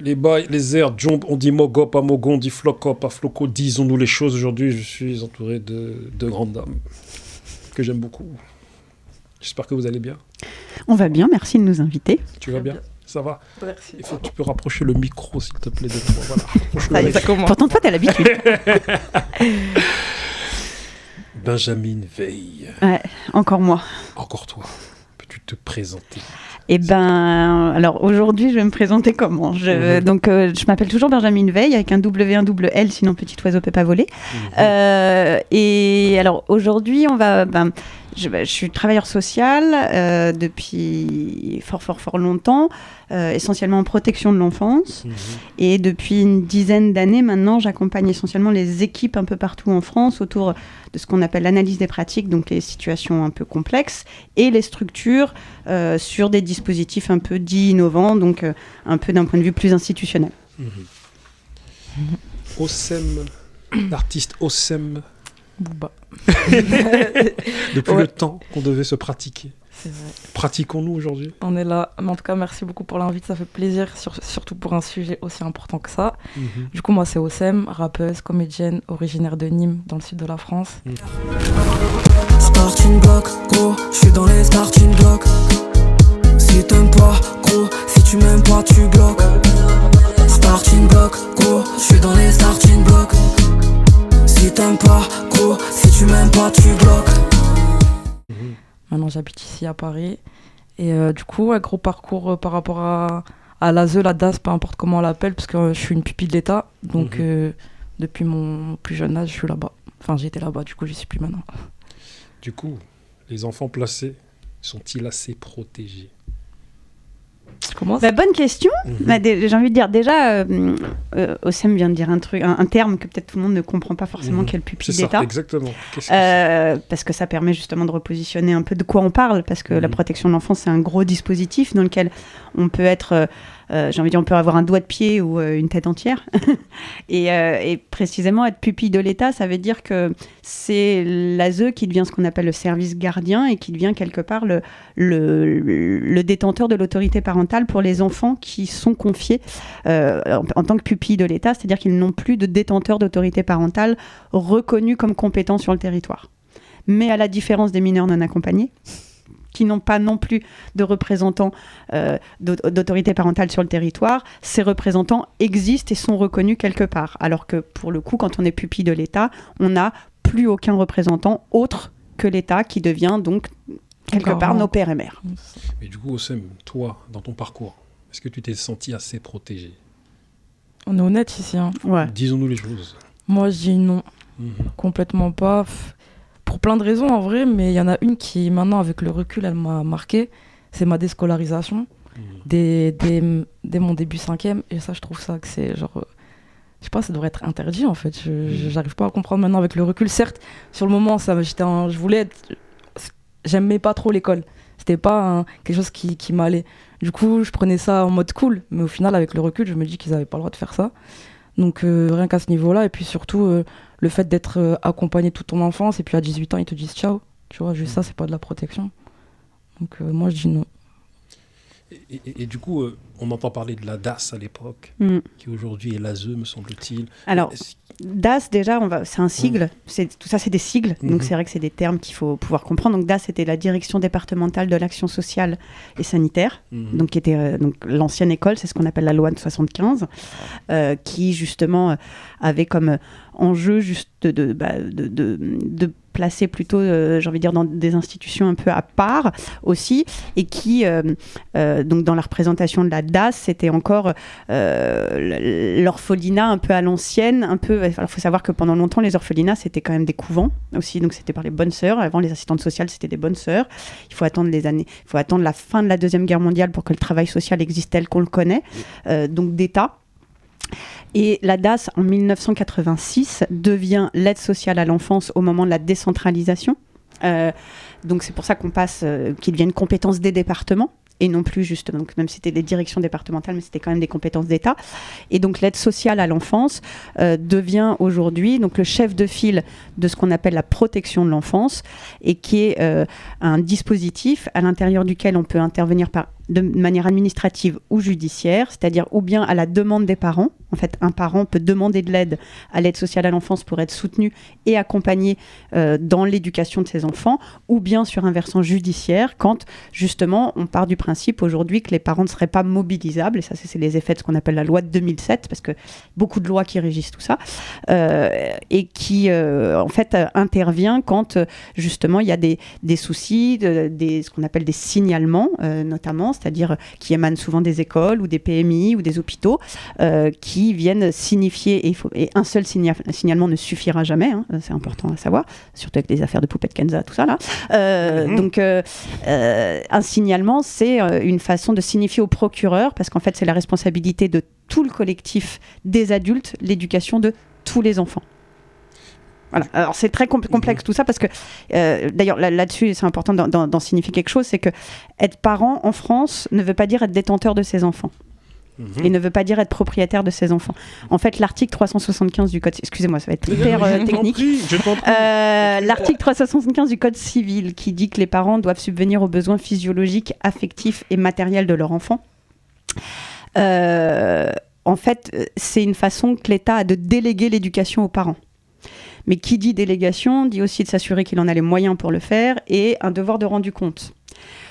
Les bails, les airs, Jomb, on dit Mogo, pas Mogo, on dit Floco, pas Floco, disons-nous les choses. Aujourd'hui, je suis entouré de grandes dames que j'aime beaucoup. J'espère que vous allez bien. On va bien, merci de nous inviter. Tu vas bien? Ça va? Merci. Il faut que tu peux rapprocher le micro, s'il te plaît, de toi. Voilà. Allez, ça commence. Pourtant, toi, t'as l'habitude. Benjamin Veil. Ouais, encore moi. Encore toi. Peux-tu te présenter? Eh ben, alors aujourd'hui, je vais me présenter comment? Donc, je m'appelle toujours Benjamin Veil, avec un W, un double L, sinon petit oiseau peut pas voler. Et alors aujourd'hui, je suis travailleur social depuis fort longtemps, essentiellement en protection de l'enfance. Et depuis une dizaine d'années maintenant, j'accompagne essentiellement les équipes un peu partout en France autour de ce qu'on appelle l'analyse des pratiques, donc les situations un peu complexes, et les structures sur des dispositifs un peu dits innovants, donc un peu d'un point de vue plus institutionnel. Osem, l'artiste Osem Booba. Depuis le temps qu'on devait se pratiquer. C'est vrai. Pratiquons-nous aujourd'hui. On est là. Mais en tout cas, merci beaucoup pour l'invite. Ça fait plaisir, surtout pour un sujet aussi important que ça. Du coup, moi, c'est Osem, rappeuse, comédienne, originaire de Nîmes, dans le sud de la France. Starting block, gros, je suis dans les starting blocks. Si t'aimes pas, gros, si tu m'aimes pas, tu bloques. Starting block, gros, je suis dans les starting blocks. Si t'aimes pas, gros, si tu m'aimes pas, tu bloques. Maintenant, j'habite ici à Paris. Et du coup, un gros parcours par rapport à l'ASE, la DAS, peu importe comment on l'appelle, parce que je suis une pupille de l'État. Donc, depuis mon plus jeune âge, je suis là-bas. Enfin, j'étais là-bas, du coup, j'y suis plus maintenant. Du coup, les enfants placés sont-ils assez protégés? Bonne question. J'ai envie de dire, déjà, Osem vient de dire un terme que peut-être tout le monde ne comprend pas forcément, qu'est le pupille d'État. C'est ça, exactement. Qu'est-ce que c'est? Parce que ça permet justement de repositionner un peu de quoi on parle, parce que la protection de l'enfance, c'est un gros dispositif dans lequel on peut être... j'ai envie de dire, on peut avoir un doigt de pied ou une tête entière. et précisément, être pupille de l'État, ça veut dire que c'est l'ASE qui devient ce qu'on appelle le service gardien et qui devient quelque part le détenteur de l'autorité parentale pour les enfants qui sont confiés en tant que pupilles de l'État, c'est-à-dire qu'ils n'ont plus de détenteur d'autorité parentale reconnu comme compétent sur le territoire. Mais à la différence des mineurs non accompagnés, qui n'ont pas non plus de représentants d'autorité parentale sur le territoire, ces représentants existent et sont reconnus quelque part. Alors que pour le coup, quand on est pupille de l'État, on n'a plus aucun représentant autre que l'État qui devient donc quelque part nos pères et mères. Mais du coup, Osem, toi, dans ton parcours, est-ce que tu t'es senti assez protégé? On est honnête ici. Hein. Ouais. Disons-nous les choses. Moi, je dis non. Complètement pas. Pour plein de raisons en vrai, mais il y en a une qui maintenant avec le recul elle m'a marqué, c'est ma déscolarisation dès mon début 5e, et ça je trouve ça que c'est genre, je sais pas, ça devrait être interdit en fait, j'arrive pas à comprendre maintenant avec le recul. Certes sur le moment j'aimais pas trop l'école, c'était pas quelque chose qui m'allait, du coup je prenais ça en mode cool, mais au final avec le recul je me dis qu'ils avaient pas le droit de faire ça. Donc rien qu'à ce niveau-là, et puis surtout le fait d'être accompagné toute ton enfance, et puis à 18 ans, ils te disent ciao. Tu vois, juste ça, c'est pas de la protection. Donc moi, je dis non. Et du coup, on entend parler de la DAS à l'époque, qui aujourd'hui est l'ASE, me semble-t-il. Alors, DAS, déjà, c'est un sigle. Tout ça, c'est des sigles. Donc, c'est vrai que c'est des termes qu'il faut pouvoir comprendre. Donc, DAS, c'était la Direction départementale de l'action sociale et sanitaire, donc, qui était donc, l'ancienne école, c'est ce qu'on appelle la loi de 75, qui, justement, avait comme enjeu juste de placer plutôt, j'ai envie de dire, dans des institutions un peu à part aussi, et qui, donc dans la représentation de la DAS, c'était encore l'orphelinat un peu à l'ancienne, un peu. Il faut savoir que pendant longtemps, les orphelinats, c'était quand même des couvents aussi, donc c'était par les bonnes sœurs. Avant, les assistantes sociales, c'était des bonnes sœurs. Il faut attendre la fin de la Deuxième Guerre mondiale pour que le travail social existe tel qu'on le connaît, donc d'État. Et la DAS, en 1986, devient l'aide sociale à l'enfance au moment de la décentralisation. Donc c'est pour ça qu'on passe, qu'il devient une compétence des départements, et non plus justement, donc même si c'était des directions départementales, mais c'était quand même des compétences d'État. Et donc l'aide sociale à l'enfance devient aujourd'hui donc le chef de file de ce qu'on appelle la protection de l'enfance, et qui est un dispositif à l'intérieur duquel on peut intervenir par de manière administrative ou judiciaire, c'est-à-dire ou bien à la demande des parents. En fait, un parent peut demander de l'aide à l'aide sociale à l'enfance pour être soutenu et accompagné dans l'éducation de ses enfants, ou bien sur un versant judiciaire, quand justement on part du principe aujourd'hui que les parents ne seraient pas mobilisables, et ça c'est les effets de ce qu'on appelle la loi de 2007, parce que beaucoup de lois qui régissent tout ça, et qui en fait intervient quand justement il y a des soucis, ce qu'on appelle des signalements notamment, c'est-à-dire qui émanent souvent des écoles ou des PMI ou des hôpitaux, qui viennent signifier, et un seul signalement ne suffira jamais, hein, c'est important à savoir, surtout avec les affaires de Poupette Kenza, tout ça là. Donc un signalement, c'est une façon de signifier au procureur, parce qu'en fait c'est la responsabilité de tout le collectif des adultes, l'éducation de tous les enfants. Voilà. Alors c'est très complexe tout ça, parce que d'ailleurs là-dessus c'est important d'en signifier quelque chose, c'est que être parent en France ne veut pas dire être détenteur de ses enfants. Et ne veut pas dire être propriétaire de ses enfants. En fait, l'article 375 du Code... Excusez-moi, ça va être hyper technique. L'article 375 du Code civil qui dit que les parents doivent subvenir aux besoins physiologiques, affectifs et matériels de leur enfant. En fait, c'est une façon que l'État a de déléguer l'éducation aux parents. Mais qui dit délégation dit aussi de s'assurer qu'il en a les moyens pour le faire et un devoir de rendu compte.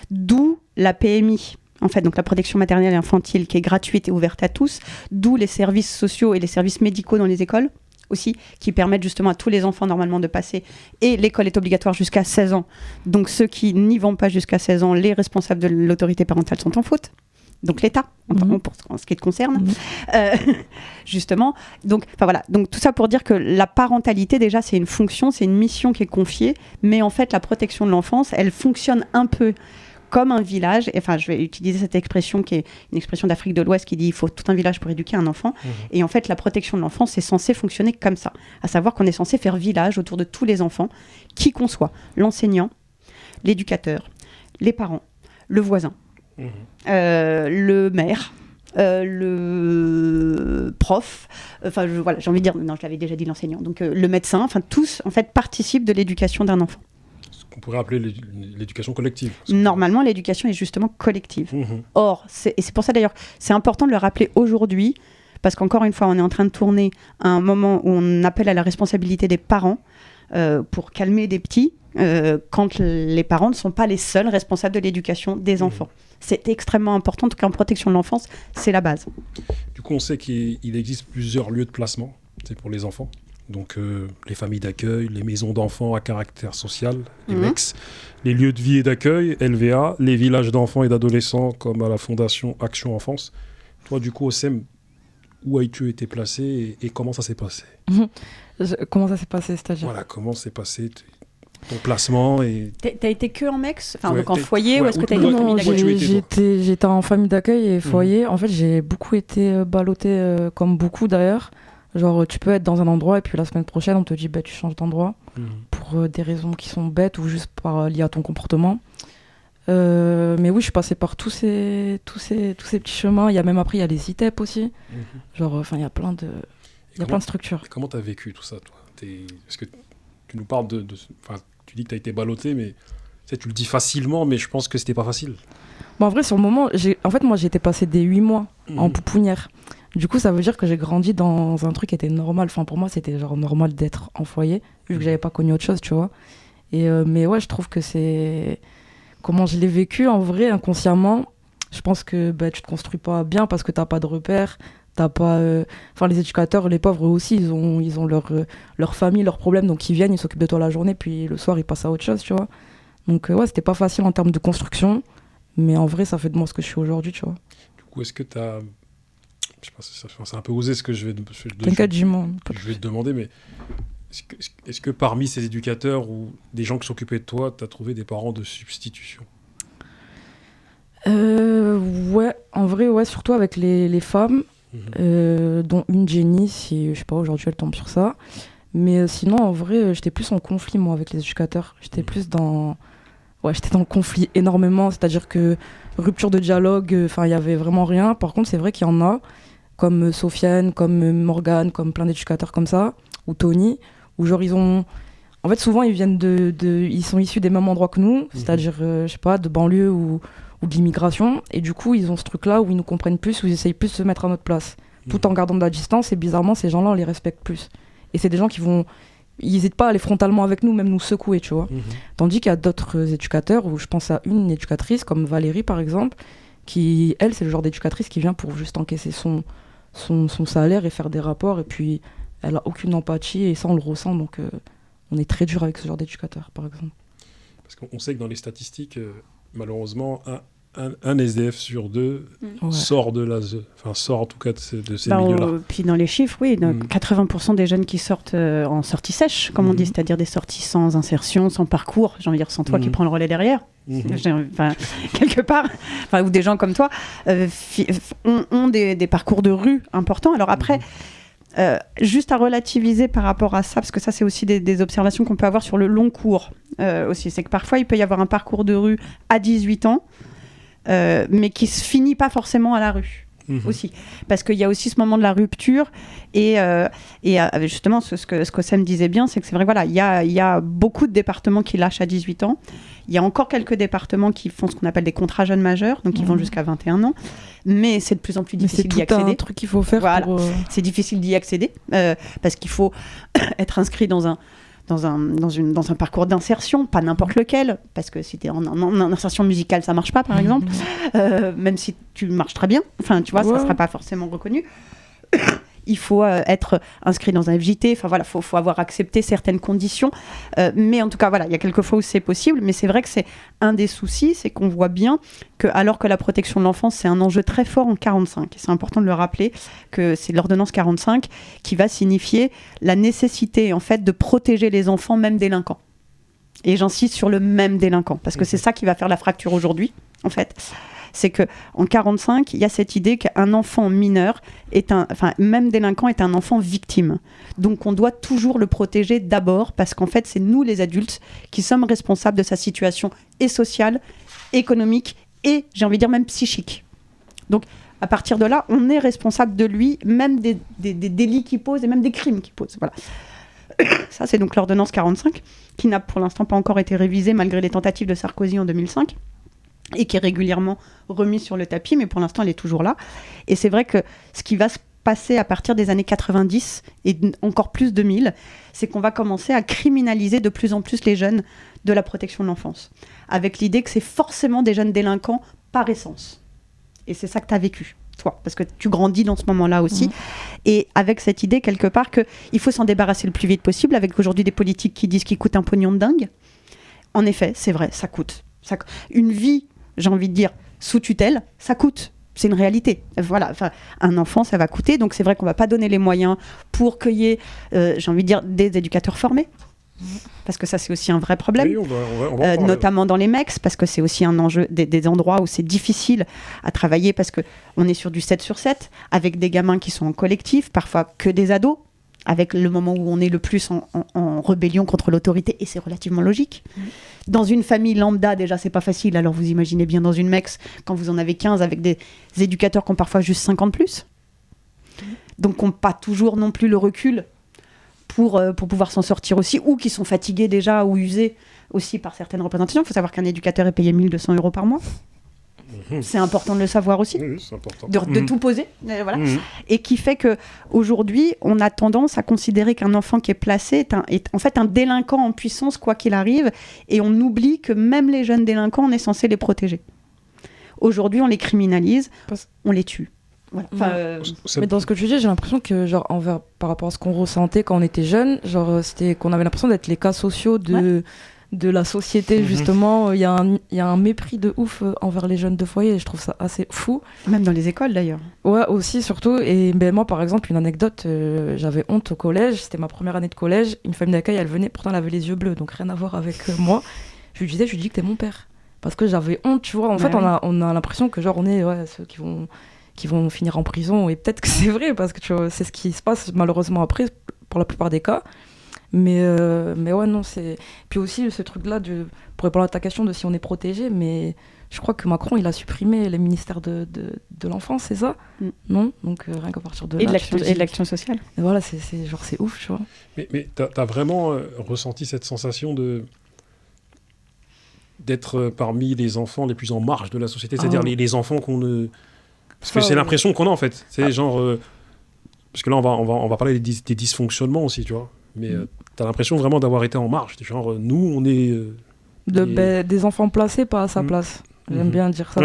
D'où la PMI. En fait, donc la protection maternelle et infantile qui est gratuite et ouverte à tous, d'où les services sociaux et les services médicaux dans les écoles aussi, qui permettent justement à tous les enfants normalement de passer. Et l'école est obligatoire jusqu'à 16 ans. Donc ceux qui n'y vont pas jusqu'à 16 ans, les responsables de l'autorité parentale sont en faute. Donc l'État, pour ce qui te concerne, justement. Donc voilà. Donc tout ça pour dire que la parentalité, déjà, c'est une fonction, c'est une mission qui est confiée. Mais en fait, la protection de l'enfance, elle fonctionne un peu comme un village. Enfin, je vais utiliser cette expression qui est une expression d'Afrique de l'Ouest qui dit il faut tout un village pour éduquer un enfant. Et en fait, la protection de l'enfance, c'est censé fonctionner comme ça. À savoir qu'on est censé faire village autour de tous les enfants, qui qu'on soit, l'enseignant, l'éducateur, les parents, le voisin, le maire, le prof, enfin voilà, j'ai envie de dire, non, je l'avais déjà dit, l'enseignant, donc le médecin, enfin tous en fait participent de l'éducation d'un enfant. On pourrait appeler l'éducation collective. Normalement, l'éducation est justement collective. Or, et c'est pour ça d'ailleurs, c'est important de le rappeler aujourd'hui, parce qu'encore une fois, on est en train de tourner à un moment où on appelle à la responsabilité des parents pour calmer des petits, quand les parents ne sont pas les seuls responsables de l'éducation des enfants. C'est extrêmement important, en tout cas en protection de l'enfance, c'est la base. Du coup, on sait qu'il existe plusieurs lieux de placement, c'est pour les enfants. Donc les familles d'accueil, les maisons d'enfants à caractère social, les MEX, les lieux de vie et d'accueil, LVA, les villages d'enfants et d'adolescents comme à la Fondation Action Enfance. Toi, du coup, Ocem, où as-tu été placé et comment ça s'est passé ? Comment ça s'est passé, c'est-à-dire ? Voilà, comment s'est passé ton placement et... T'as été que en MEX, enfin donc en foyer, ou est-ce que t'as été en famille d'accueil ? J'étais en famille d'accueil et foyer. En fait, j'ai beaucoup été ballottée, comme beaucoup d'ailleurs. Genre, tu peux être dans un endroit et puis la semaine prochaine, on te dit tu changes d'endroit pour des raisons qui sont bêtes ou juste liées à ton comportement. Mais oui, je suis passée par tous ces petits chemins. Il y a même après, il y a les ITEP aussi. Genre, il y a plein de structures. Et comment tu as vécu tout ça, toi ? Est-ce que tu nous parles de tu dis que tu as été ballotté, mais tu le dis facilement, mais je pense que c'était pas facile. Bon, en vrai, sur le moment, moi, j'ai été passée des 8 mois en pouponnière. Du coup, ça veut dire que j'ai grandi dans un truc qui était normal. Enfin, pour moi, c'était genre normal d'être en foyer, vu que j'avais pas connu autre chose, tu vois. Mais ouais, je trouve que c'est... Comment je l'ai vécu, en vrai, inconsciemment, je pense que tu te construis pas bien parce que t'as pas de repères, t'as pas... les éducateurs, les pauvres, eux aussi, ils ont leur famille, leurs problèmes, donc ils viennent, ils s'occupent de toi la journée, puis le soir, ils passent à autre chose, tu vois. Donc ouais, c'était pas facile en termes de construction, mais en vrai, ça fait de moi ce que je suis aujourd'hui, tu vois. Du coup, est-ce que t'as... Je sais pas, c'est un peu osé ce que je vais T'inquiète, dis-moi. Je vais te demander, mais est-ce que parmi ces éducateurs ou des gens qui s'occupaient de toi, tu as trouvé des parents de substitution ? Ouais, en vrai, ouais, surtout avec les femmes, dont une Jenny, si je sais pas, aujourd'hui elle tombe sur ça. Mais sinon, en vrai, j'étais plus en conflit, moi, avec les éducateurs. J'étais plus dans... Ouais, j'étais dans le conflit énormément, c'est-à-dire que rupture de dialogue, il y avait vraiment rien. Par contre, c'est vrai qu'il y en a, comme Sofiane, comme Morgane, comme plein d'éducateurs comme ça, ou Tony, où genre ils ont... En fait, souvent, ils viennent ils sont issus des mêmes endroits que nous, c'est-à-dire, je sais pas, de banlieue ou ou de l'immigration. Et du coup, ils ont ce truc-là où ils nous comprennent plus, où ils essayent plus de se mettre à notre place, tout en gardant de la distance. Et bizarrement, ces gens-là, on les respecte plus. Et c'est des gens qui vont... Ils n'hésitent pas à aller frontalement avec nous, même nous secouer, tu vois. Tandis qu'il y a d'autres éducateurs, où je pense à une éducatrice, comme Valérie, par exemple, qui, elle, c'est le genre d'éducatrice qui vient pour juste encaisser son salaire et faire des rapports. Et puis, elle n'a aucune empathie, et ça, on le ressent. Donc, on est très dur avec ce genre d'éducateur, par exemple. Parce qu'on sait que dans les statistiques, malheureusement, un SDF sur deux sort de l'ASE, enfin sort en tout cas de ces milieux-là. Puis dans les chiffres, oui, 80% des jeunes qui sortent en sortie sèche, comme on dit, c'est-à-dire des sorties sans insertion, sans parcours, j'ai envie de dire sans toi qui prends le relais derrière, quelque part, ou des gens comme toi, ont des parcours de rue importants. Alors après, juste à relativiser par rapport à ça, parce que ça c'est aussi des observations qu'on peut avoir sur le long cours aussi, c'est que parfois il peut y avoir un parcours de rue à 18 ans, mais qui se finit pas forcément à la rue aussi, parce qu'il y a aussi ce moment de la rupture et justement ce que Sam disait bien, c'est que c'est vrai, voilà, il y a beaucoup de départements qui lâchent à 18 ans, il y a encore quelques départements qui font ce qu'on appelle des contrats jeunes majeurs, donc ils vont jusqu'à 21 ans, mais c'est de plus en plus difficile d'y accéder. C'est un truc qu'il faut faire. Voilà. C'est difficile d'y accéder parce qu'il faut être inscrit dans un parcours d'insertion, pas n'importe lequel, parce que si tu es en insertion musicale, ça marche pas, par exemple, même si tu marches très bien, enfin, tu vois, ça sera pas forcément reconnu. Il faut être inscrit dans un FJT, enfin voilà, faut avoir accepté certaines conditions, mais en tout cas, voilà, il y a quelques fois où c'est possible, mais c'est vrai que c'est un des soucis, c'est qu'on voit bien que, alors que la protection de l'enfance, c'est un enjeu très fort en 45, et c'est important de le rappeler, que c'est l'ordonnance 45 qui va signifier la nécessité, en fait, de protéger les enfants, même délinquants. Et j'insiste sur le même délinquant, parce que c'est ça qui va faire la fracture aujourd'hui, en fait. C'est qu'en 45, il y a cette idée qu'un enfant mineur même délinquant est un enfant victime. Donc on doit toujours le protéger d'abord, parce qu'en fait, c'est nous les adultes qui sommes responsables de sa situation et sociale, économique et, j'ai envie de dire, même psychique. Donc à partir de là, on est responsable de lui, même des délits qu'il pose et même des crimes qu'il pose. Voilà. Ça, c'est donc l'ordonnance 45, qui n'a pour l'instant pas encore été révisée malgré les tentatives de Sarkozy en 2005. Et qui est régulièrement remise sur le tapis, mais pour l'instant, elle est toujours là. Et c'est vrai que ce qui va se passer à partir des années 90 et encore plus 2000, c'est qu'on va commencer à criminaliser de plus en plus les jeunes de la protection de l'enfance, avec l'idée que c'est forcément des jeunes délinquants par essence. Et c'est ça que tu as vécu, toi, parce que tu grandis dans ce moment-là aussi. Et avec cette idée, quelque part, qu'il faut s'en débarrasser le plus vite possible, avec aujourd'hui des politiques qui disent qu'il coûte un pognon de dingue. En effet, c'est vrai, ça coûte. Une vie, j'ai envie de dire, sous tutelle, ça coûte. C'est une réalité. Voilà, un enfant, ça va coûter. Donc c'est vrai qu'on ne va pas donner les moyens pour qu'il y ait, j'ai envie de dire, des éducateurs formés. Parce que ça, c'est aussi un vrai problème. Oui, on va notamment dans les MEX, parce que c'est aussi un enjeu, des endroits où c'est difficile à travailler, parce qu'on est sur du 7/7, avec des gamins qui sont en collectif, parfois que des ados, avec le moment où on est le plus en rébellion contre l'autorité, et c'est relativement logique. Dans une famille lambda, déjà, c'est pas facile. Alors vous imaginez bien dans une MEX, quand vous en avez 15, avec des éducateurs qui ont parfois juste 50 plus. Donc qui n'ont pas toujours non plus le recul pour pouvoir s'en sortir aussi, ou qui sont fatigués déjà, ou usés aussi par certaines représentations. Il faut savoir qu'un éducateur est payé 1 200 € par mois. C'est important de le savoir aussi, oui, c'est important. de tout poser, voilà. Et qui fait qu'aujourd'hui, on a tendance à considérer qu'un enfant qui est placé est en fait un délinquant en puissance, quoi qu'il arrive, et on oublie que même les jeunes délinquants, on est censé les protéger. Aujourd'hui, on les criminalise, on les tue. Voilà. Mais dans ce que tu dis, j'ai l'impression que par rapport à ce qu'on ressentait quand on était jeune, c'était qu'on avait l'impression d'être les cas sociaux de la société, justement. Il y a un mépris de ouf envers les jeunes de foyer, et je trouve ça assez fou. Même dans les écoles, d'ailleurs. Ouais, aussi, surtout. Et moi, par exemple, une anecdote, j'avais honte au collège, c'était ma première année de collège, une famille d'accueil, elle venait, pourtant elle avait les yeux bleus, donc rien à voir avec moi. Je lui dis que t'es mon père. Parce que j'avais honte, tu vois. En fait, on a l'impression que on est ceux qui vont finir en prison, et peut-être que c'est vrai, parce que tu vois, c'est ce qui se passe malheureusement après, pour la plupart des cas. Mais ouais, non, c'est... Puis aussi, ce truc-là, pour répondre à ta question de si on est protégé, mais je crois que Macron, il a supprimé les ministères de l'enfance, c'est ça ? Non ? Donc rien qu'à partir de là... Et de l'action sociale. Et voilà, c'est ouf, tu vois. Mais t'as vraiment ressenti cette sensation de... d'être parmi les enfants les plus en marge de la société, c'est-à-dire les enfants qu'on ne... Parce que c'est l'impression qu'on a, en fait. C'est genre... parce que là, on va parler des dysfonctionnements aussi, tu vois. Mais t'as l'impression vraiment d'avoir été en marge. Genre, nous, on est... des enfants placés, pas à sa place. J'aime bien dire ça.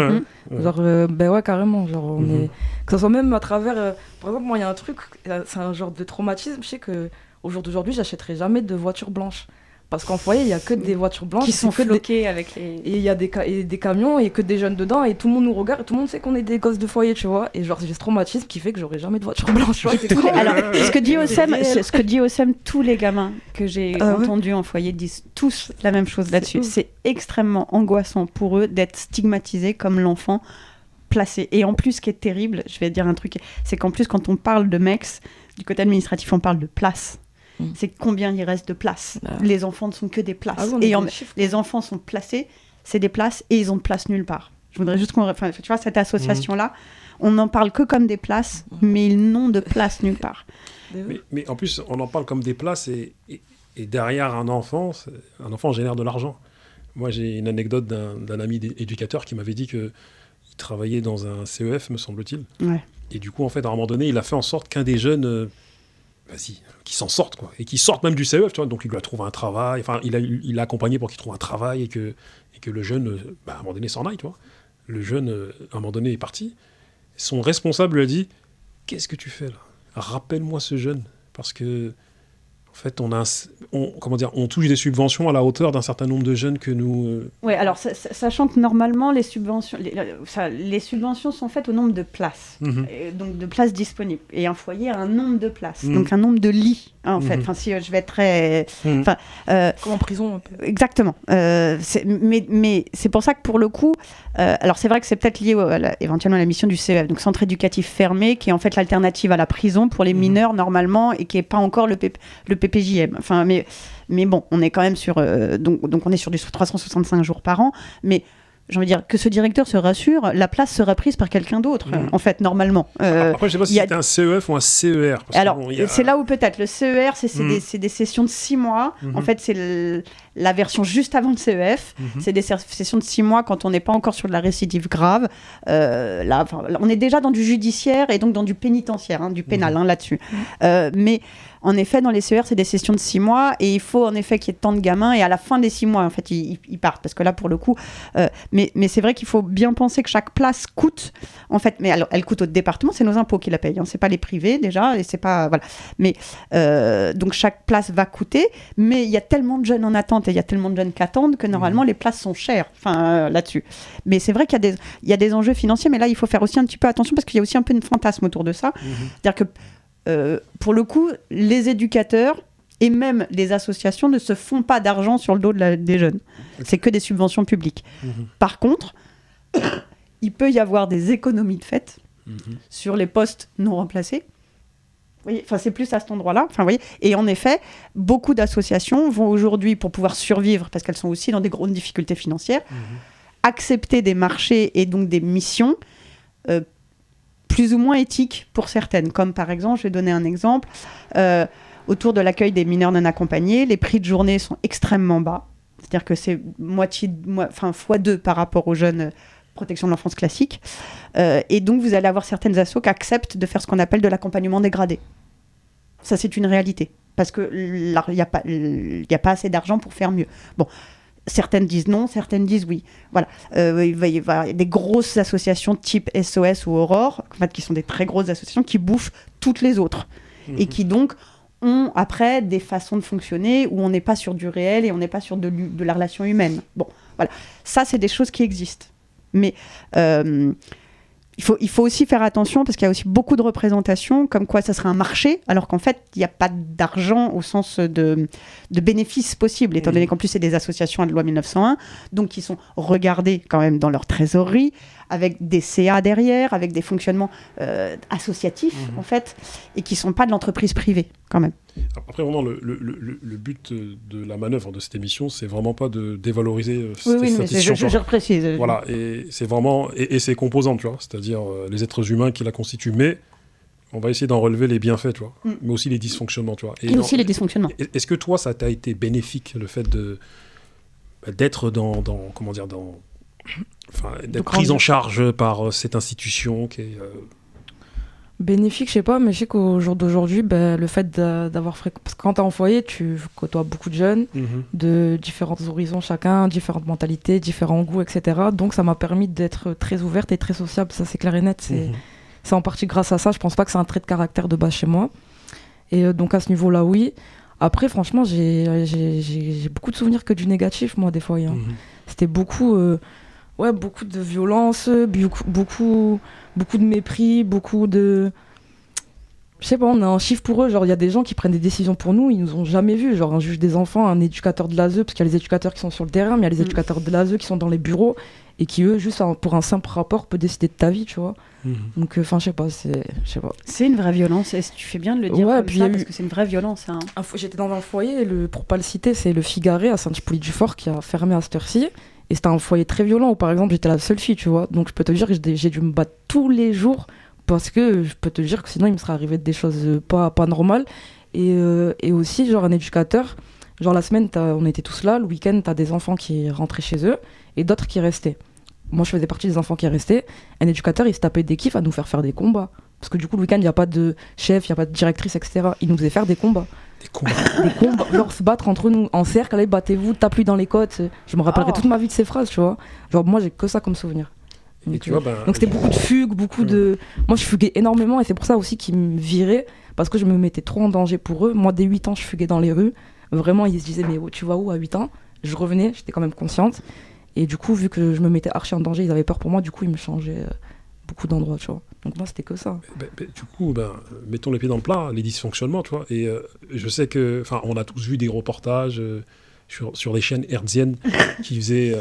Genre, ouais, carrément. Genre, on est... Que ce soit même à travers... par exemple, moi, il y a un truc, c'est un genre de traumatisme. Je sais qu'au jour d'aujourd'hui, j'achèterai jamais de voiture blanche. Parce qu'en foyer, il n'y a que des voitures blanches. Qui sont floquées avec les... Et il y a des camions et que des jeunes dedans. Et tout le monde nous regarde et tout le monde sait qu'on est des gosses de foyer, tu vois. Et genre, j'ai ce traumatisme qui fait que j'aurai jamais de voiture blanche, tu vois. Alors, ce que dit Oussem, tous les gamins que j'ai entendus en foyer disent tous la même chose là-dessus. C'est extrêmement angoissant pour eux d'être stigmatisés comme l'enfant placé. Et en plus, ce qui est terrible, je vais dire un truc, c'est qu'en plus, quand on parle de MEX, du côté administratif, on parle de place. C'est combien il reste de places. Les enfants ne sont que des places. Les enfants sont placés, c'est des places, et ils ont de place nulle part. Je voudrais juste qu'on... Enfin, tu vois, cette association-là, on n'en parle que comme des places, mais ils n'ont de place nulle part. Mais en plus, on en parle comme des places, et derrière un enfant génère de l'argent. Moi, j'ai une anecdote d'un ami éducateur qui m'avait dit qu'il travaillait dans un CEF, me semble-t-il. Ouais. Et du coup, en fait, à un moment donné, il a fait en sorte qu'un des jeunes... qui s'en sortent, quoi, et qui sortent même du CEF, tu vois, donc il lui a trouvé un travail, enfin, il l'a accompagné pour qu'il trouve un travail, et que le jeune, à un moment donné, s'en aille, tu vois. Le jeune, à un moment donné, est parti. Son responsable lui a dit, qu'est-ce que tu fais, là ? Rappelle-moi ce jeune, parce que, en fait, on touche des subventions à la hauteur d'un certain nombre de jeunes que nous... Oui, alors, sachant que normalement, les subventions sont faites au nombre de places, donc de places disponibles. Et un foyer a un nombre de places, donc un nombre de lits, hein, en fait. Enfin, si je vais être très... Comme en prison, un peu. Exactement. Mais c'est pour ça que, pour le coup... alors, c'est vrai que c'est peut-être lié éventuellement à la mission du CEF, donc Centre éducatif fermé, qui est en fait l'alternative à la prison pour les mineurs, normalement, et qui n'est pas encore le PPJM. Enfin, mais bon, on est quand même sur... donc on est sur du 365 jours par an, mais... J'ai envie de dire que ce directeur se rassure, la place sera prise par quelqu'un d'autre, en fait, normalement. Après, je ne sais pas si c'était un CEF ou un CER. Alors, c'est là où peut-être. Le CER, c'est des sessions de 6 mois. En fait, c'est la version juste avant le CEF. C'est des sessions de 6 mois quand on n'est pas encore sur de la récidive grave. Là, on est déjà dans du judiciaire et donc dans du pénitentiaire, du pénal, là-dessus. Mais... En effet, dans les CER, c'est des sessions de 6 mois et il faut en effet qu'il y ait tant de gamins et à la fin des 6 mois, en fait, ils partent. Parce que là, pour le coup... mais c'est vrai qu'il faut bien penser que chaque place coûte... En fait, mais alors, elle coûte au département, c'est nos impôts qui la payent. C'est pas les privés, déjà, et c'est pas... Voilà. Mais donc, chaque place va coûter, mais il y a tellement de jeunes en attente et il y a tellement de jeunes qui attendent que normalement, les places sont chères là-dessus. Mais c'est vrai qu'il y a des enjeux financiers, mais là, il faut faire aussi un petit peu attention parce qu'il y a aussi un peu de fantasme autour de ça. C'est-à-dire que pour le coup, les éducateurs et même les associations ne se font pas d'argent sur le dos des jeunes. C'est que des subventions publiques. Par contre, il peut y avoir des économies de fait sur les postes non remplacés. Vous voyez, c'est plus à cet endroit-là. Vous voyez, et en effet, beaucoup d'associations vont aujourd'hui, pour pouvoir survivre, parce qu'elles sont aussi dans des grandes difficultés financières, accepter des marchés et donc des missions plus ou moins éthiques pour certaines. Comme par exemple, je vais donner un exemple, autour de l'accueil des mineurs non accompagnés, les prix de journée sont extrêmement bas. C'est-à-dire que c'est x2 par rapport aux jeunes protection de l'enfance classique. Et donc, vous allez avoir certaines assos qui acceptent de faire ce qu'on appelle de l'accompagnement dégradé. Ça, c'est une réalité. Parce qu'il n'y a pas assez d'argent pour faire mieux. Bon. Certaines disent non, certaines disent oui. Voilà. Il va y avoir des grosses associations type SOS ou Aurore, en fait, qui sont des très grosses associations qui bouffent toutes les autres. Et qui donc ont après des façons de fonctionner où on n'est pas sur du réel et on n'est pas sur de la relation humaine. Bon, voilà. Ça, c'est des choses qui existent. Mais il faut aussi faire attention parce qu'il y a aussi beaucoup de représentations comme quoi ça serait un marché, alors qu'en fait, il n'y a pas d'argent au sens de bénéfices possibles, étant donné qu'en plus, c'est des associations à la loi 1901, donc qui sont regardées quand même dans leur trésorerie, avec des CA derrière, avec des fonctionnements associatifs, en fait, et qui ne sont pas de l'entreprise privée, quand même. Après, vraiment, le but de la manœuvre de cette émission, c'est vraiment pas de dévaloriser cette statistiques. Je reprécise. Voilà, et c'est vraiment... Et ses composantes, tu vois, c'est-à-dire les êtres humains qui la constituent, mais on va essayer d'en relever les bienfaits, tu vois, mais aussi les dysfonctionnements, tu vois. Et aussi les dysfonctionnements. Est-ce que toi, ça t'a été bénéfique, le fait d'être d'être prise en charge par cette institution qui est... Bénéfique, je sais pas, mais je sais qu'au jour d'aujourd'hui, le fait d'avoir parce que quand t'es en foyer, tu côtoies beaucoup de jeunes, de différents horizons chacun, différentes mentalités, différents goûts, etc. Donc ça m'a permis d'être très ouverte et très sociable, ça c'est clair et net. C'est en partie grâce à ça, je pense pas que c'est un trait de caractère de base chez moi. Et donc à ce niveau-là, oui. Après, franchement, j'ai beaucoup de souvenirs que du négatif, moi, des foyers. C'était beaucoup de violence, beaucoup de mépris, beaucoup de... Je sais pas, on a un chiffre pour eux, genre il y a des gens qui prennent des décisions pour nous, ils nous ont jamais vus, genre un juge des enfants, un éducateur de l'ASE, parce qu'il y a les éducateurs qui sont sur le terrain, mais il y a les éducateurs de l'ASE qui sont dans les bureaux, et qui eux, juste pour un simple rapport, peut décider de ta vie, tu vois. Donc, enfin, je sais pas. C'est une vraie violence, et tu fais bien de le dire comme puis ça, parce que c'est une vraie violence. Hein. J'étais dans un foyer, pour pas le citer, c'est le Figaré à Saint-Hippolyte-du-Fort qui a fermé à cette heure-ci. Et c'était un foyer très violent où, par exemple, j'étais la seule fille, tu vois. Donc, je peux te dire que j'ai dû me battre tous les jours parce que je peux te dire que sinon, il me serait arrivé des choses pas normales. Et aussi, genre, un éducateur, genre, la semaine, on était tous là. Le week-end, t'as des enfants qui rentraient chez eux et d'autres qui restaient. Moi, je faisais partie des enfants qui restaient. Un éducateur, il se tapait des kiffs à nous faire des combats. Parce que du coup, le week-end, il n'y a pas de chef, il n'y a pas de directrice, etc. Il nous faisait faire des combats. Des combats, genre se battre entre nous en cercle, allez battez-vous, tape-lui dans les côtes. Je me rappellerai toute ma vie de ces phrases, tu vois. Genre moi j'ai que ça comme souvenir. Donc c'était beaucoup de fugues, moi je fuguais énormément et c'est pour ça aussi qu'ils me viraient, parce que je me mettais trop en danger pour eux. Moi dès 8 ans je fuguais dans les rues, vraiment ils se disaient mais tu vas où à 8 ans? Je revenais, j'étais quand même consciente et du coup vu que je me mettais archi en danger, ils avaient peur pour moi, du coup ils me changeaient beaucoup d'endroits, tu vois. Donc moi c'était que ça. Du coup, mettons les pieds dans le plat, les dysfonctionnements, tu vois. Et je sais que, on a tous vu des reportages sur les chaînes hertziennes qui faisaient,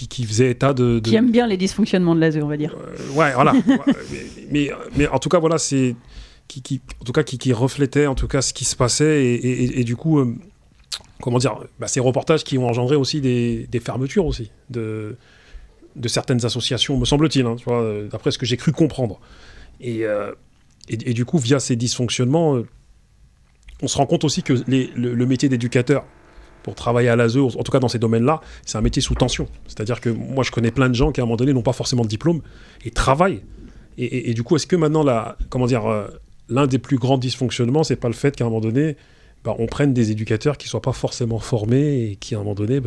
qui faisaient état de... Qui aiment bien les dysfonctionnements de l'ASE, on va dire. Ouais, voilà. mais en tout cas, voilà, c'est qui reflétait en tout cas ce qui se passait et du coup, ces reportages qui ont engendré aussi des fermetures aussi de certaines associations, me semble-t-il, hein, tu vois, d'après ce que j'ai cru comprendre. Et du coup, via ces dysfonctionnements, on se rend compte aussi que le métier d'éducateur, pour travailler à l'ASE, en tout cas dans ces domaines-là, c'est un métier sous tension. C'est-à-dire que moi, je connais plein de gens qui, à un moment donné, n'ont pas forcément de diplôme et travaillent. Et du coup, est-ce que maintenant, l'un des plus grands dysfonctionnements, c'est pas le fait qu'à un moment donné, on prenne des éducateurs qui ne soient pas forcément formés et qui, à un moment donné,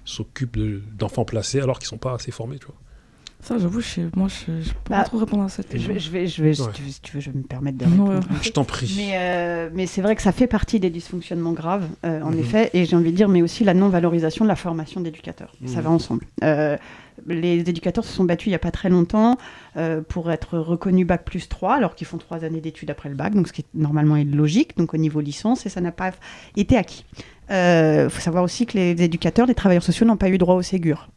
s'occupent d'enfants placés alors qu'ils ne sont pas assez formés, tu vois. Ça, j'avoue, je peux pas trop répondre à cette question. Si tu veux, je vais me permettre de répondre. Je t'en prie. Mais c'est vrai que ça fait partie des dysfonctionnements graves, en effet, et j'ai envie de dire, mais aussi la non-valorisation de la formation d'éducateurs. Ça va ensemble. Les éducateurs se sont battus il n'y a pas très longtemps pour être reconnus Bac+3, alors qu'ils font 3 années d'études après le bac, donc ce qui est normalement est logique, donc au niveau licence, et ça n'a pas été acquis. Il faut savoir aussi que les éducateurs, les travailleurs sociaux n'ont pas eu droit au Ségur.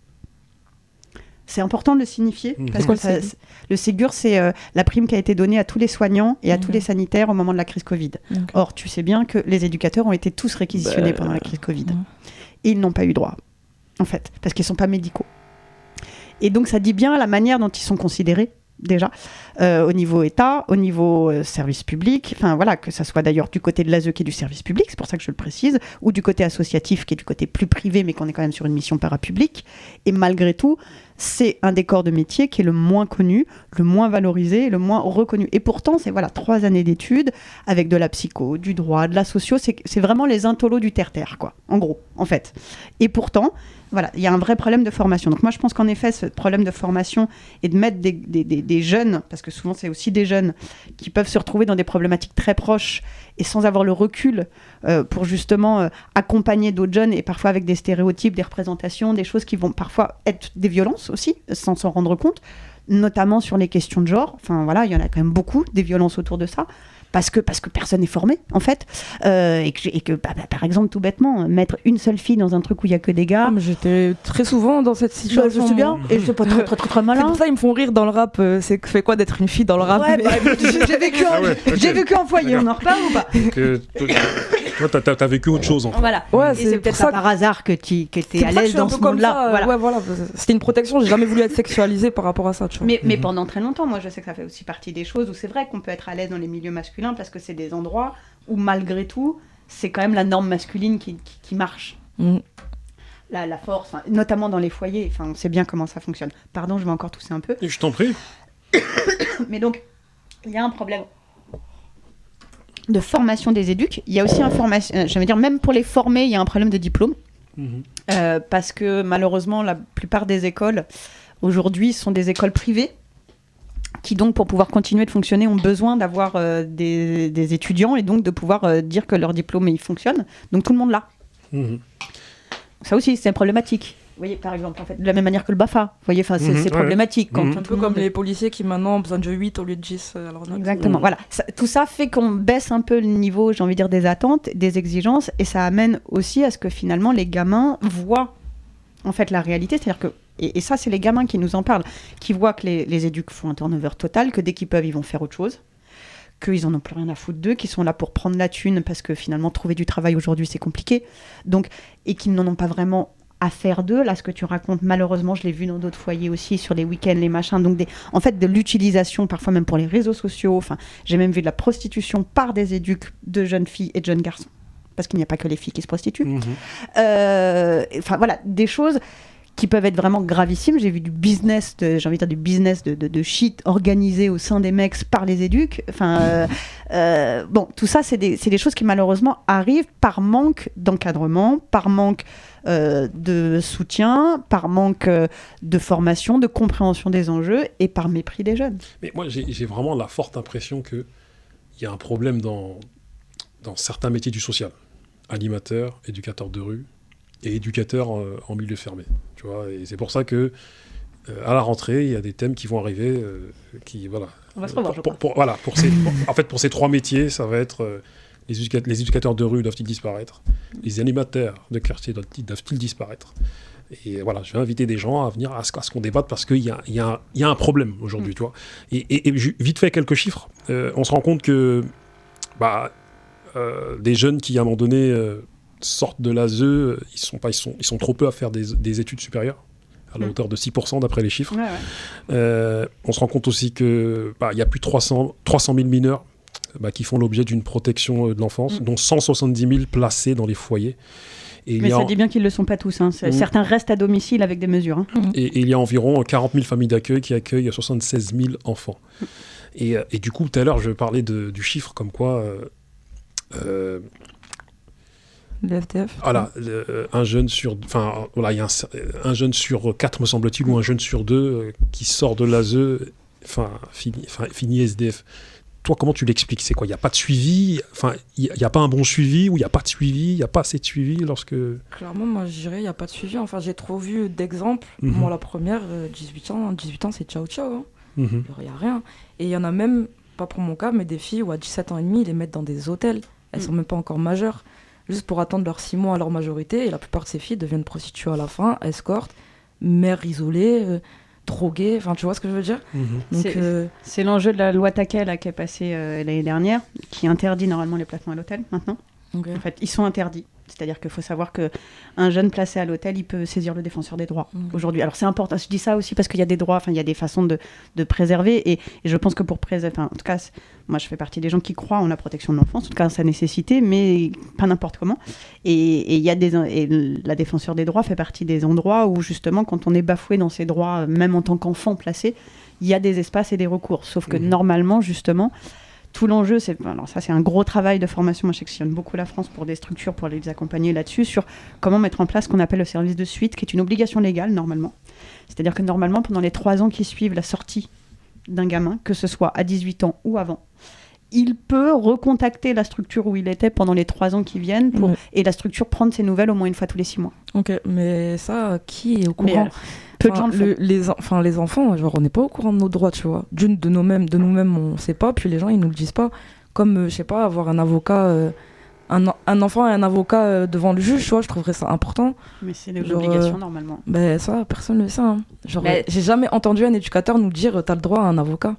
C'est important de le signifier, parce que le Ségur, c'est la prime qui a été donnée à tous les soignants et à tous les sanitaires au moment de la crise Covid. Or, tu sais bien que les éducateurs ont été tous réquisitionnés pendant la crise Covid. Et ils n'ont pas eu droit, en fait, parce qu'ils ne sont pas médicaux. Et donc, ça dit bien la manière dont ils sont considérés, déjà, au niveau État, au niveau service public, que ça soit d'ailleurs du côté de l'ASE qui est du service public, c'est pour ça que je le précise, ou du côté associatif qui est du côté plus privé, mais qu'on est quand même sur une mission parapublique. Et malgré tout, c'est un des corps de métier qui est le moins connu, le moins valorisé, le moins reconnu. Et pourtant, c'est 3 années d'études avec de la psycho, du droit, de la socio, c'est vraiment les intolos du terre-terre, quoi, en gros, en fait. Et pourtant, il y a un vrai problème de formation. Donc moi, je pense qu'en effet, ce problème de formation et de mettre des jeunes, parce que souvent, c'est aussi des jeunes qui peuvent se retrouver dans des problématiques très proches et sans avoir le recul pour justement accompagner d'autres jeunes et parfois avec des stéréotypes, des représentations, des choses qui vont parfois être des violences aussi, sans s'en rendre compte, notamment sur les questions de genre. Il y en a quand même beaucoup, des violences autour de ça. Parce que personne n'est formé, en fait. Et que par exemple, tout bêtement, mettre une seule fille dans un truc où il n'y a que des gars... Mais j'étais très souvent dans cette situation. Je sais bien, et c'est pas très malin. C'est pour ça ils me font rire dans le rap. C'est fait quoi d'être une fille dans le rap? J'ai vécu en foyer, on en reparle ou pas? Toi, t'as vécu autre chose, en fait. Voilà. Ouais, et c'est peut-être pas par hasard que tu étais à l'aise dans ce monde-là. Voilà. C'était une protection, j'ai jamais voulu être sexualisée par rapport à ça. Tu vois. Mais pendant très longtemps, moi je sais que ça fait aussi partie des choses où c'est vrai qu'on peut être à l'aise dans les milieux masculins parce que c'est des endroits où malgré tout, c'est quand même la norme masculine qui marche. la force, notamment dans les foyers. On sait bien comment ça fonctionne. Pardon, je vais encore tousser un peu. Et je t'en prie. Mais donc, il y a un problème de formation des éducs. Il y a aussi même pour les former, il y a un problème de diplôme. Parce que malheureusement, la plupart des écoles, aujourd'hui, sont des écoles privées qui donc, pour pouvoir continuer de fonctionner, ont besoin d'avoir des étudiants et donc de pouvoir dire que leur diplôme, il fonctionne. Donc tout le monde l'a. Ça aussi, c'est problématique. Vous voyez, par exemple, en fait, de la même manière que le BAFA. Vous voyez, c'est problématique. Quand un peu comme les policiers qui maintenant ont besoin de 8 au lieu de 10 à leur note. Exactement, voilà. Tout ça fait qu'on baisse un peu le niveau, j'ai envie de dire, des attentes, des exigences, et ça amène aussi à ce que finalement les gamins voient en fait la réalité, c'est-à-dire que, et ça c'est les gamins qui nous en parlent, qui voient que les éducs font un turnover total, que dès qu'ils peuvent ils vont faire autre chose, qu'ils en ont plus rien à foutre d'eux, qu'ils sont là pour prendre la thune parce que finalement trouver du travail aujourd'hui c'est compliqué, donc, et qu'ils n'en ont pas vraiment à faire d'eux. Là, ce que tu racontes, malheureusement, je l'ai vu dans d'autres foyers aussi, sur les week-ends, les machins, donc en fait, de l'utilisation, parfois même pour les réseaux sociaux, j'ai même vu de la prostitution par des éducs de jeunes filles et de jeunes garçons, parce qu'il n'y a pas que les filles qui se prostituent. Voilà, des choses qui peuvent être vraiment gravissimes. J'ai vu du business, de shit organisé au sein des mecs par les éducs. Tout ça, c'est des choses qui malheureusement arrivent par manque d'encadrement, par manque de soutien, par manque de formation, de compréhension des enjeux et par mépris des jeunes. Mais moi, j'ai vraiment la forte impression qu'il y a un problème dans certains métiers du social. Animateur, éducateur de rue et éducateur en milieu fermé. Tu vois, et c'est pour ça que à la rentrée, il y a des thèmes qui vont arriver On va se revoir, pour ces 3 métiers, ça va être les éducateurs de rue doivent-ils disparaître, les animateurs de quartier doivent-ils disparaître. Et voilà, je vais inviter des gens à venir à ce qu'on débatte parce qu'il y a un problème aujourd'hui, tu vois. Et vite fait, quelques chiffres. On se rend compte que des jeunes qui, à un moment donné, sortent de l'ASE, ils sont trop peu à faire des études supérieures, à la hauteur de 6% d'après les chiffres. On se rend compte aussi qu'il y a plus de 300 000 mineurs qui font l'objet d'une protection de l'enfance, dont 170 000 placés dans les foyers. Mais ça dit bien qu'ils ne le sont pas tous. Certains restent à domicile avec des mesures. Et il y a environ 40 000 familles d'accueil qui accueillent 76 000 enfants. Et du coup, tout à l'heure, je parlais du chiffre comme quoi... le FDF. Voilà, un jeune sur... il y a un jeune sur 4, me semble-t-il, ou un jeune sur 2 qui sort de l'ASE, fini SDF. Toi, comment tu l'expliques ? C'est quoi ? Il n'y a pas de suivi ? Il n'y a pas un bon suivi, ou il n'y a pas de suivi, il n'y a pas assez de suivi lorsque... Clairement, moi, je dirais il n'y a pas de suivi. J'ai trop vu d'exemples. Moi, la première, 18 ans, c'est ciao, ciao. Il n'y a rien. Et il y en a même, pas pour mon cas, mais des filles où à 17 ans et demi, ils les mettent dans des hôtels. Elles ne sont même pas encore majeures. Juste pour attendre leurs 6 mois à leur majorité. Et la plupart de ces filles deviennent prostituées à la fin, escortes, mères isolées, droguées. Tu vois ce que je veux dire ? Donc, c'est l'enjeu de la loi Taquet là, qui est passée l'année dernière, qui interdit normalement les placements à l'hôtel maintenant. Okay. En fait, ils sont interdits. C'est-à-dire qu'il faut savoir qu'un jeune placé à l'hôtel, il peut saisir le défenseur des droits aujourd'hui. Alors c'est important, je dis ça aussi parce qu'il y a des droits, il y a des façons de préserver. Et je pense que pour préserver, en tout cas, moi je fais partie des gens qui croient en la protection de l'enfance, en tout cas en sa nécessité, mais pas n'importe comment. Et la défenseur des droits fait partie des endroits où justement, quand on est bafoué dans ses droits, même en tant qu'enfant placé, il y a des espaces et des recours. Sauf que normalement, justement, tout l'enjeu, c'est un gros travail de formation. Moi, je sectionne beaucoup la France pour des structures, pour les accompagner là-dessus, sur comment mettre en place ce qu'on appelle le service de suite, qui est une obligation légale, normalement. C'est-à-dire que normalement, pendant les 3 ans qui suivent la sortie d'un gamin, que ce soit à 18 ans ou avant, il peut recontacter la structure où il était pendant les 3 ans qui viennent, et la structure prendre ses nouvelles au moins une fois tous les 6 mois. Ok, mais ça, qui est au courant ? Peu de gens le font. Les enfants, on n'est pas au courant de nos droits, tu vois. De nous-mêmes, on ne sait pas, puis les gens, ils nous le disent pas. Comme, je sais pas, avoir un avocat, un enfant et un avocat devant le juge, tu vois, je trouverais ça important. Mais c'est l'obligation, normalement. Ça, personne ne le sait. J'ai jamais entendu un éducateur nous dire, t'as le droit à un avocat.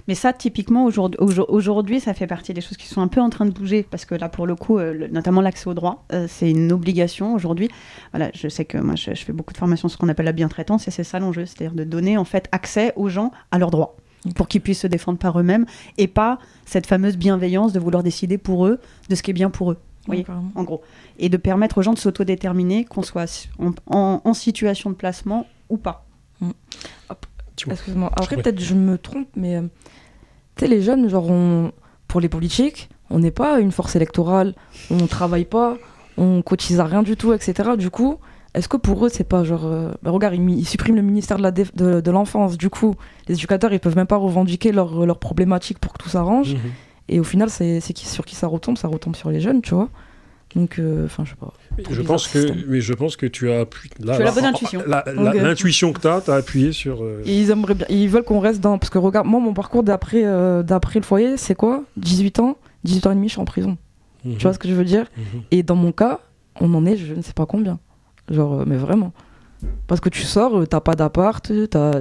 Mais ça, typiquement, aujourd'hui, ça fait partie des choses qui sont un peu en train de bouger, parce que là, pour le coup, notamment l'accès au droit, c'est une obligation aujourd'hui. Voilà, je sais que moi, je fais beaucoup de formations sur ce qu'on appelle la bientraitance, et c'est ça l'enjeu, c'est-à-dire de donner en fait accès aux gens à leurs droits, pour qu'ils puissent se défendre par eux-mêmes, et pas cette fameuse bienveillance de vouloir décider pour eux de ce qui est bien pour eux. voyez, carrément. en gros. Et de permettre aux gens de s'autodéterminer, qu'on soit en situation de placement ou pas. Excuse-moi. Après, Ouais. peut-être je me trompe, mais tu sais, les jeunes, genre, pour les politiques, on n'est pas une force électorale, on travaille pas, on cotise à rien du tout, etc. Du coup, est-ce que pour eux, c'est pas genre. Regarde, ils suppriment le ministère de l'enfance, du coup, les éducateurs, ils peuvent même pas revendiquer leurs problématiques pour que tout s'arrange. Et au final, sur qui ça retombe sur les jeunes, tu vois. Donc, enfin, je sais pas. Je pense que tu as appuyé. Tu as la bonne intuition. L'intuition que tu as appuyé sur. Et ils veulent qu'on reste dans. Parce que regarde, moi, mon parcours d'après le foyer, c'est quoi 18 ans et demi, je suis en prison. Tu vois ce que je veux dire? Et dans mon cas, on en est, je ne sais pas combien. Genre, mais vraiment. Parce que tu sors, t'as pas d'appart, t'as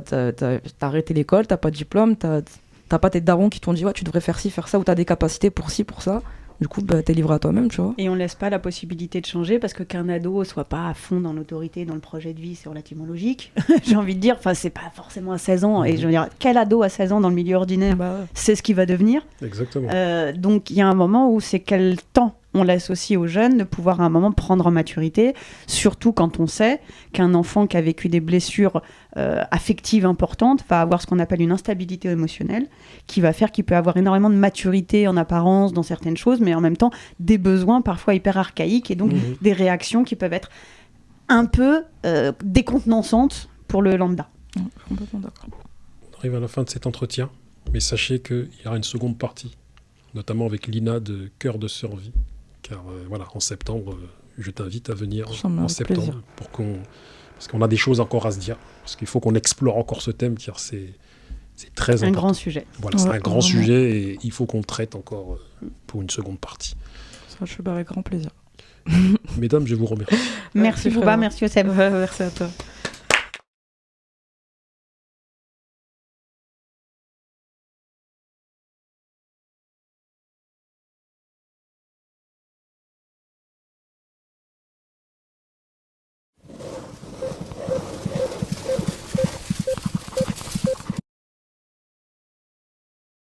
arrêté l'école, t'as pas de diplôme, t'as pas tes darons qui t'ont dit, ouais, tu devrais faire ci, faire ça, ou t'as des capacités pour ci, pour ça. Du coup, t'es livré à toi-même, tu vois. Et on laisse pas la possibilité de changer parce qu'un ado soit pas à fond dans l'autorité, dans le projet de vie, c'est relativement logique. J'ai envie de dire, enfin, c'est pas forcément à 16 ans. Et je veux dire, quel ado à 16 ans dans le milieu ordinaire, c'est ce qu'il va devenir. Exactement. Donc, il y a un moment où c'est quel temps on laisse aussi aux jeunes de pouvoir à un moment prendre en maturité, surtout quand on sait qu'un enfant qui a vécu des blessures affectives importantes va avoir ce qu'on appelle une instabilité émotionnelle, qui va faire qu'il peut avoir énormément de maturité en apparence dans certaines choses, mais en même temps des besoins parfois hyper archaïques et donc des réactions qui peuvent être un peu décontenançantes pour le lambda. Complètement d'accord. On arrive à la fin de cet entretien, mais sachez qu'il y aura une seconde partie, notamment avec Lina de Cœur de Survie. Car voilà, en septembre, je t'invite à venir en septembre parce qu'on a des choses encore à se dire. Parce qu'il faut qu'on explore encore ce thème car c'est très important. Un grand sujet. Voilà, c'est un grand sujet et il faut qu'on le traite encore pour une seconde partie. Ça, je suis avec grand plaisir. Mesdames, je vous remercie. Merci Bouba, merci Oceb. Merci à toi.